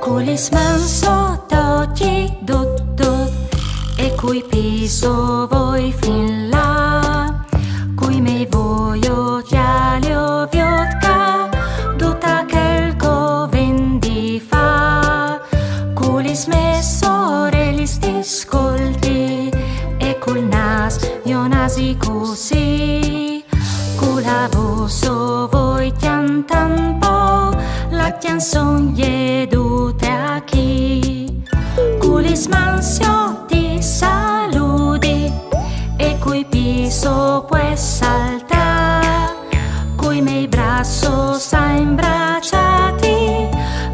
Kulis manso ci dut dut e cui piso voi fin là, cui me voglio chialio viotka, duta kelko vendi fa. Kulis me sorelis discolti e cul nas io nasi così, cula voso voi tiantan po, la canzone jedute aquí. Kulis mansio ti saludi e cui piso pues saltar, cui mei brazos imbracciati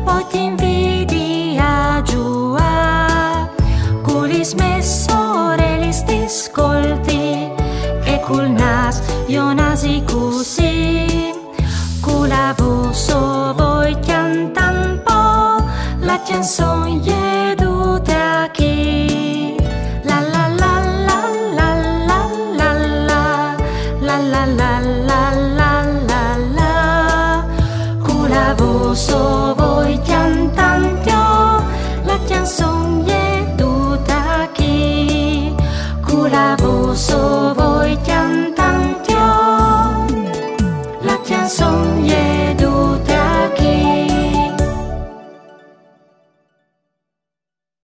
poi ti invidia giua. Kulis me sorelis discolti e cul nas io nasi così, cula voso voi cantan po, la canzone jedute aquí. La la la la la la la la la la la la la la la, cula voso